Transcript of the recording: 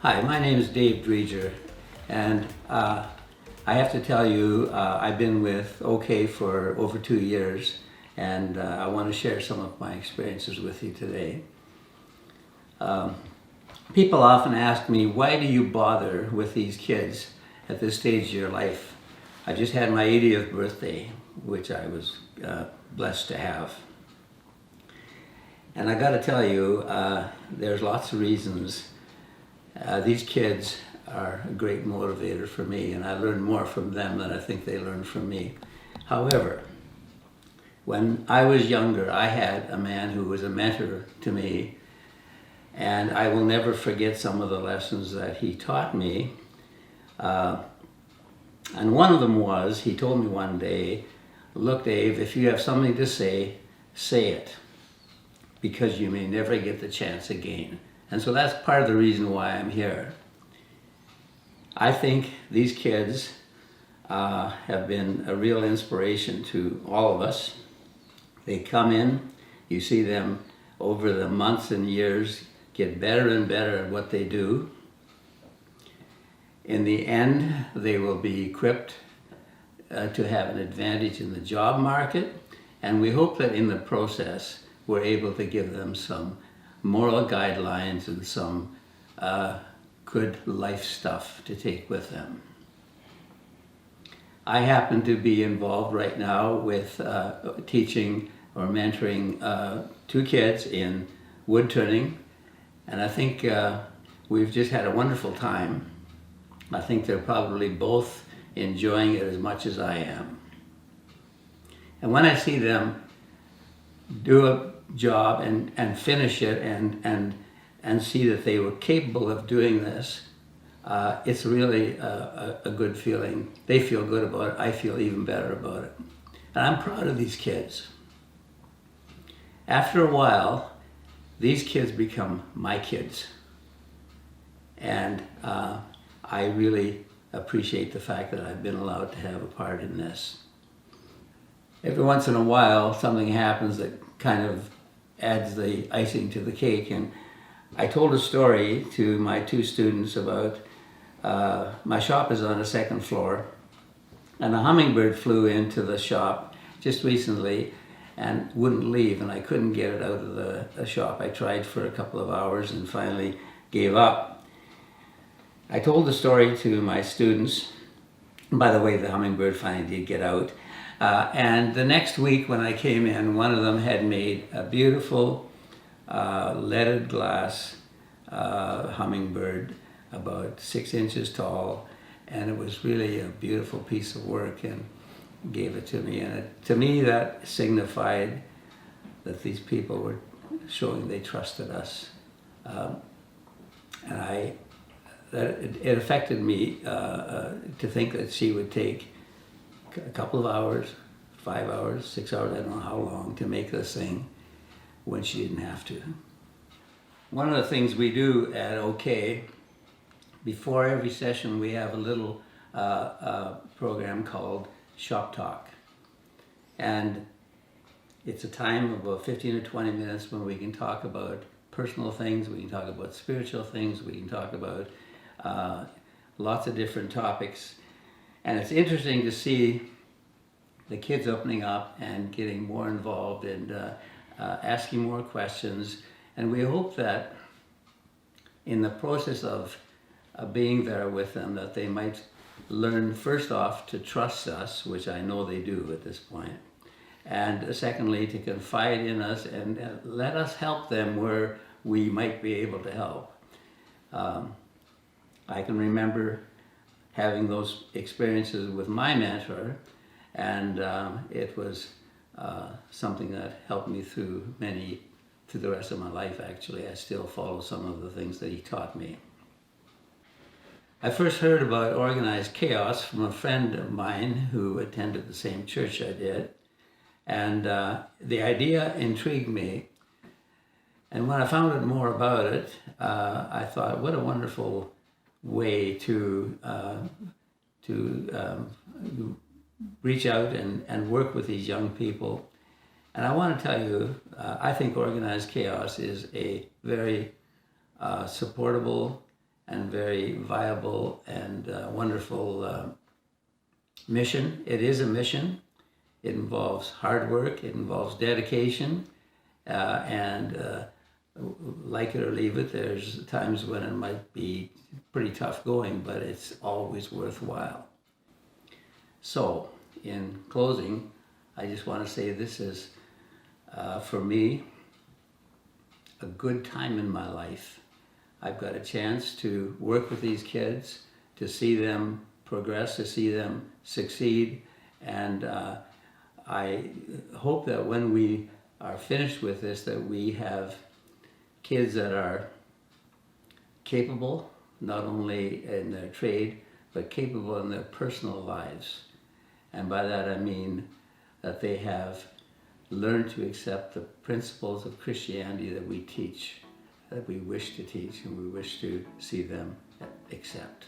Hi, my name is Dave Dreger, and I have to tell you, I've been with OK for over 2 years, and I want to share some of my experiences with you today. People often ask me, why do you bother with these kids at this stage of your life? I just had my 80th birthday, which I was blessed to have. And I got to tell you, there's lots of reasons. These kids are a great motivator for me, and I learn more from them than I think they learn from me. However, when I was younger, I had a man who was a mentor to me, and I will never forget some of the lessons that he taught me. And one of them was, he told me one day, look, Dave, if you have something to say, say it, because you may never get the chance again. And so that's part of the reason why I'm here. I think these kids have been a real inspiration to all of us. They come in, you see them over the months and years get better and better at what they do. In the end, they will be equipped to have an advantage in the job market, and we hope that in the process we're able to give them some moral guidelines and some good life stuff to take with them. I happen to be involved right now with teaching or mentoring 2 kids in wood turning, and I think we've just had a wonderful time. I think they're probably both enjoying it as much as I am. And when I see them do a job and finish it and see that they were capable of doing this, it's really a good feeling. They feel good about it. I feel even better about it. And I'm proud of these kids. After a while, these kids become my kids. And I really appreciate the fact that I've been allowed to have a part in this. Every once in a while, something happens that kind of adds the icing to the cake. And I told a story to my 2 students about my shop is on the 2nd floor, and a hummingbird flew into the shop just recently and wouldn't leave, and I couldn't get it out of the shop. I tried for a couple of hours and finally gave up. I told the story to my students. By the way, the hummingbird finally did get out. And the next week when I came in, one of them had made a beautiful leaded glass hummingbird, about 6 inches tall, and it was really a beautiful piece of work, and gave it to me. And to me, that signified that these people were showing they trusted us. And it affected me to think that she would take a couple of hours, 5 hours, 6 hours, I don't know how long, to make this thing when she didn't have to. One of the things we do at OK, before every session we have a little program called Shoptalk. And it's a time of about 15 or 20 minutes when we can talk about personal things, we can talk about spiritual things, we can talk about lots of different topics. And it's interesting to see the kids opening up and getting more involved and asking more questions. And we hope that in the process of being there with them, that they might learn, first off, to trust us, which I know they do at this point. And secondly, to confide in us and let us help them where we might be able to help. I can remember having those experiences with my mentor, and it was something that helped me through the rest of my life, actually. I still follow some of the things that he taught me. I first heard about organized chaos from a friend of mine who attended the same church I did, and the idea intrigued me. And when I found out more about it, I thought, what a wonderful way to reach out and work with these young people. And I want to tell you, I think organized chaos is a very supportable and very viable and wonderful mission. It is a mission. It involves hard work. It involves dedication. And like it or leave it, there's times when it might be pretty tough going, but it's always worthwhile. So, in closing, I just want to say this is, for me, a good time in my life. I've got a chance to work with these kids, to see them progress, to see them succeed, and I hope that when we are finished with this, that we have kids that are capable, not only in their trade, but capable in their personal lives. And by that I mean that they have learned to accept the principles of Christianity that we teach, that we wish to teach, and we wish to see them accept.